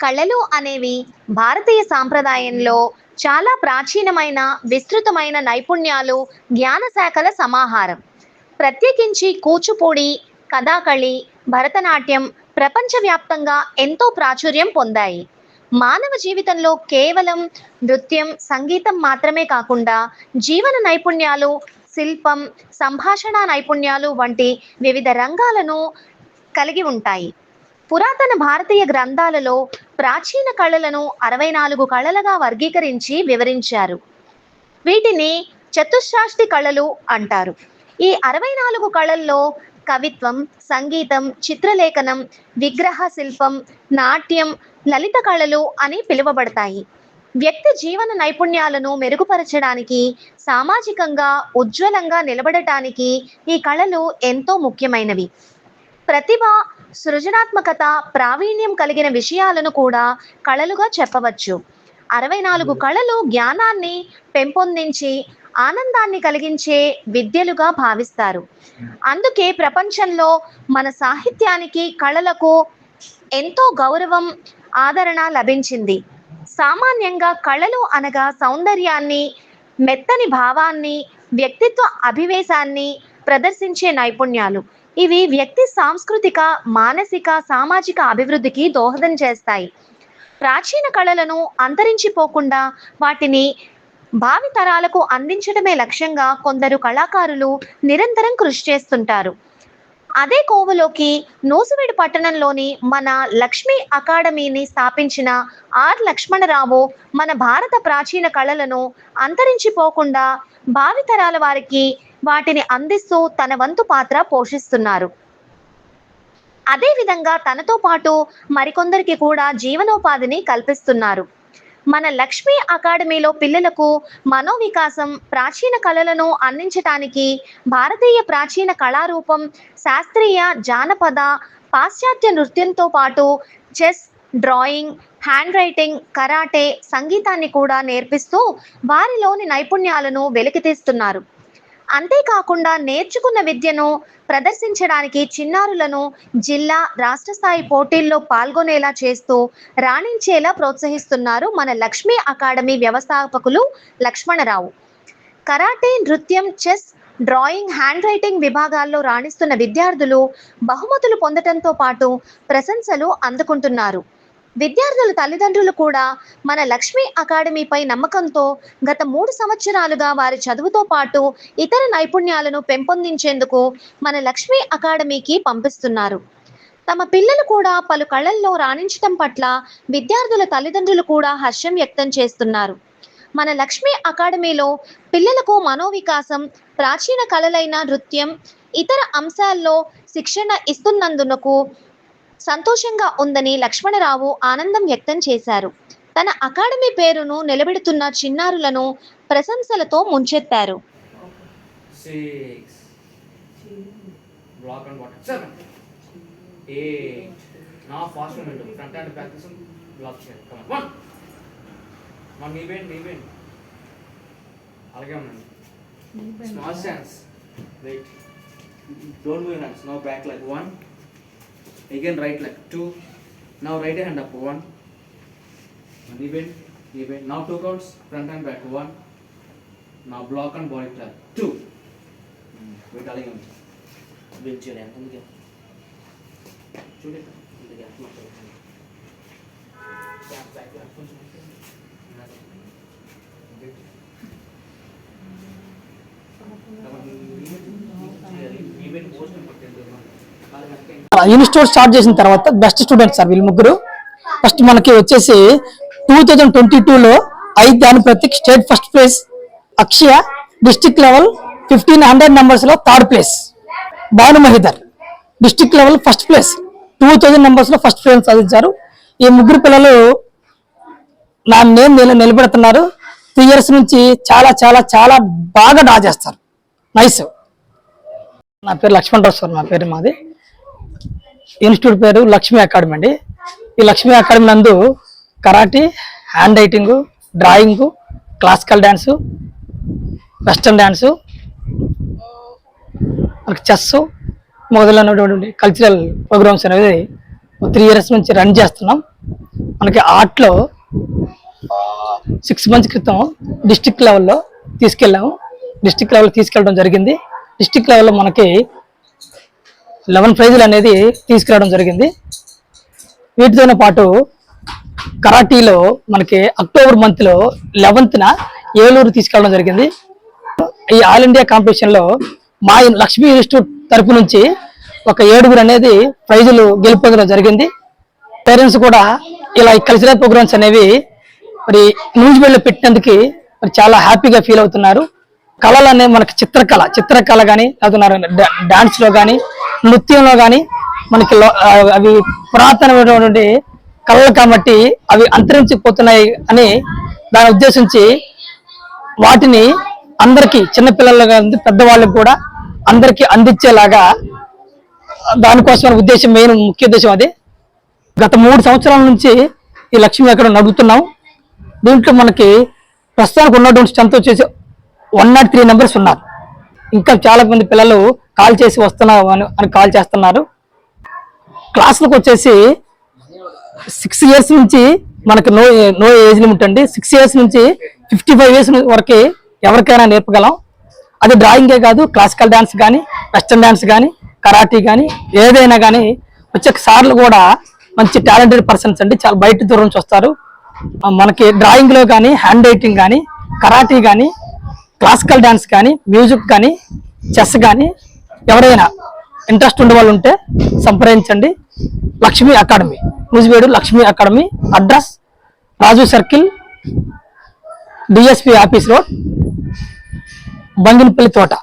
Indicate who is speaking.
Speaker 1: కళలు అనేవి భారతీయ సాంప్రదాయంలో చాలా ప్రాచీనమైన, విస్తృతమైన నైపుణ్యాలు, జ్ఞాన శాఖల సమాహారం. ప్రత్యేకించి కూచిపూడి, కథాకళి, భరతనాట్యం ప్రపంచవ్యాప్తంగా ఎంతో ప్రాచుర్యం పొందాయి. మానవ జీవితంలో కేవలం నృత్యం, సంగీతం మాత్రమే కాకుండా జీవన నైపుణ్యాలు, శిల్పం, సంభాషణ నైపుణ్యాలు వంటి వివిధ రంగాలను కలిగి ఉంటాయి. పురాతన భారతీయ గ్రంథాలలో ప్రాచీన కళలను 64 కళలుగా వర్గీకరించి వివరించారు. వీటిని చతుశ్రాష్టి కళలు అంటారు. ఈ 64 కళల్లో కవిత్వం, సంగీతం, చిత్రలేఖనం, విగ్రహ శిల్పం, నాట్యం, లలిత కళలు అని పిలువబడతాయి. వ్యక్తి జీవన నైపుణ్యాలను మెరుగుపరచడానికి, సామాజికంగా ఉజ్వలంగా నిలబడటానికి ఈ కళలు ఎంతో ముఖ్యమైనవి. ప్రతిభ, సృజనాత్మకత, ప్రావీణ్యం కలిగిన విషయాలను కూడా కళలుగా చెప్పవచ్చు. 64 కళలు జ్ఞానాన్ని పెంపొందించి ఆనందాన్ని కలిగించే విద్యలుగా భావిస్తారు. అందుకే ప్రపంచంలో మన సాహిత్యానికి, కళలకు ఎంతో గౌరవం, ఆదరణ లభించింది. సామాన్యంగా కళలు అనగా సౌందర్యాన్ని, మెత్తని భావాన్ని, వ్యక్తిత్వ అభివేశాన్ని ప్రదర్శించే నైపుణ్యాలు. ఇవి వ్యక్తి సాంస్కృతిక, మానసిక, సామాజిక అభివృద్ధికి దోహదం చేస్తాయి. ప్రాచీన కళలను అంతరించిపోకుండా వాటిని భావితరాలకు అందించడమే లక్ష్యంగా కొందరు కళాకారులు నిరంతరం కృషి చేస్తుంటారు. అదే కోవలోకి నూజివీడు పట్టణంలోని మన లక్ష్మీ అకాడమీని స్థాపించిన ఆర్ లక్ష్మణరావు మన భారత ప్రాచీన కళలను అంతరించిపోకుండా భావితరాల వారికి వాటిని అందిస్తూ తన వంతు పాత్ర పోషిస్తున్నారు. అదేవిధంగా తనతో పాటు మరికొందరికి కూడా జీవనోపాధిని కల్పిస్తున్నారు. మన లక్ష్మీ అకాడమీలో పిల్లలకు మనోవికాసం, ప్రాచీన కళలను అందించటానికి భారతీయ ప్రాచీన కళారూపం, శాస్త్రీయ, జానపద, పాశ్చాత్య నృత్యంతో పాటు chess, drawing, hand writing, karate, సంగీతాన్ని కూడా నేర్పిస్తూ వారిలోని నైపుణ్యాలను వెలికితీస్తున్నారు. అంతేకాకుండా నేర్చుకున్న విద్యను ప్రదర్శించడానికి చిన్నారులను జిల్లా, రాష్ట్ర స్థాయి పోటీల్లో పాల్గొనేలా చేస్తూ రాణించేలా ప్రోత్సహిస్తున్నారు మన లక్ష్మీ అకాడమీ వ్యవస్థాపకులు లక్ష్మణరావు. కరాటే, నృత్యం, చెస్, డ్రాయింగ్, హ్యాండ్ రైటింగ్ విభాగాల్లో రాణిస్తున్న విద్యార్థులు బహుమతులు పొందడంతో పాటు ప్రశంసలు అందుకుంటున్నారు. విద్యార్థుల తల్లిదండ్రులు కూడా మన లక్ష్మీ అకాడమీపై నమ్మకంతో గత 3 సంవత్సరాలుగా వారి చదువుతో పాటు ఇతర నైపుణ్యాలను పెంపొందించేందుకు మన లక్ష్మీ అకాడమీకి పంపిస్తున్నారు. తమ పిల్లలు కూడా పలు కళల్లో రాణించటం పట్ల విద్యార్థుల తల్లిదండ్రులు కూడా హర్షం వ్యక్తం చేస్తున్నారు. మన లక్ష్మీ అకాడమీలో పిల్లలకు మనోవికాసం, ప్రాచీన కళలైన నృత్యం, ఇతర అంశాల్లో శిక్షణ ఇస్తున్నందుకు సంతోషంగా ఉందని లక్ష్మణరావు ఆనందం వ్యక్తం చేశారు. తన అకాడమీ పేరును నిలబెడుతున్న చిన్నారులను ప్రశంసలతో ముంచెత్తారు.
Speaker 2: 1 again right leg 2. Now right hand up 1 even now 2 counts front and back 1. Now block and body clap 2. Wait again will chill and then shoot it
Speaker 3: institute start చేసిన తర్వాత బెస్ట్ స్టూడెంట్స్ సార్ వీళ్ళు ముగ్గురు. First మనకి వచ్చేసి 2022లో 5 దాని Prateek state first place, అక్షయ district level 1500 numbers లో third place, Bhanu Mahidhar district level first place 2000 numbers లో first place సాధించారు. ఈ ముగ్గురు పిల్లలు నా నేమ్ నిలబెడుతున్నారు. 3 years నుంచి చాలా చాలా చాలా బాగా డ్రా చేస్తారు. నైస్. నా పేరు లక్ష్మణరావు సార్. నా పేరు మాది. ఇన్స్టిట్యూట్ పేరు లక్ష్మీ అకాడమీ అండి. ఈ లక్ష్మీ అకాడమీ నందు karate, hand writing, drawing, classical dance, western dance, మనకి చెస్ మొదలైనటువంటి కల్చరల్ ప్రోగ్రామ్స్ అనేవి 3 years నుంచి రన్ చేస్తున్నాం. మనకి ఆర్ట్లో 6 months క్రితం డిస్ట్రిక్ట్ లెవెల్లో తీసుకెళ్ళాము. డిస్ట్రిక్ట్ లెవెల్ తీసుకెళ్ళడం జరిగింది. డిస్ట్రిక్ట్ లెవెల్లో మనకి 11 ప్రైజులు అనేది తీసుకురావడం జరిగింది. వీటితో పాటు కరాటీలో మనకి అక్టోబర్ మంత్లో 11th ఏలూరు తీసుకెళ్ళడం జరిగింది. ఈ ఆల్ ఇండియా కాంపిటీషన్లో మా లక్ష్మీ ఇన్స్టిట్యూట్ తరపు నుంచి ఒక 7 అనేది ప్రైజులు గెలుపొందడం జరిగింది. పేరెంట్స్ కూడా ఇలా కల్చరల్ ప్రోగ్రామ్స్ అనేవి మరి న్యూజిబిడ్లో పెట్టినందుకు మరి చాలా హ్యాపీగా ఫీల్ అవుతున్నారు. కళలు అనేవి మనకి చిత్రకళ కానీ లేకపోతే డాన్స్లో కానీ నృత్యంలో కానీ మనకి అవి పురాతనమైనటువంటి కళలు కాబట్టి అవి అంతరించిపోతున్నాయి అని దాని ఉద్దేశించి వాటిని అందరికీ చిన్నపిల్లలు కానీ పెద్దవాళ్ళకి కూడా అందరికీ అందించేలాగా దానికోసం ఉద్దేశం ముఖ్య ఉద్దేశం అది. గత 3 సంవత్సరాల నుంచి ఈ లక్ష్మీ అకాడమీ నడుపుతున్నాం. దీంట్లో మనకి ప్రస్తుతానికి ఉన్నటువంటి స్ట్రెంత్ వచ్చేసి 103 మెంబర్స్ ఉన్నారు. ఇంకా చాలా మంది పిల్లలు కాల్ చేసి వస్తున్నావు అని కాల్ చేస్తున్నారు. క్లాసులకు వచ్చేసి 6 years నుంచి మనకి నో ఏజ్ లిమిట్ అండి. 6 years నుంచి 55 years వరకు ఎవరికైనా నేర్పగలం. అది డ్రాయింగే కాదు, క్లాసికల్ డాన్స్ కానీ, వెస్టర్న్ డాన్స్ కానీ, కరాటీ కానీ ఏదైనా కానీ వచ్చే సార్లు కూడా మంచి టాలెంటెడ్ పర్సన్స్ అండి. చాలా బయట దూరం నుంచి వస్తారు. మనకి డ్రాయింగ్లో కానీ, హ్యాండ్ రైటింగ్ కానీ, కరాటీ కానీ, క్లాసికల్ డాన్స్ కానీ, మ్యూజిక్ కానీ, చెస్ కానీ ఎవరైనా ఇంట్రెస్ట్ ఉండే వాళ్ళు ఉంటే సంప్రదించండి. Lakshmi academy, Nuzvid Lakshmi academy, address Raju circle, DSP office road, Banginapalli తోట.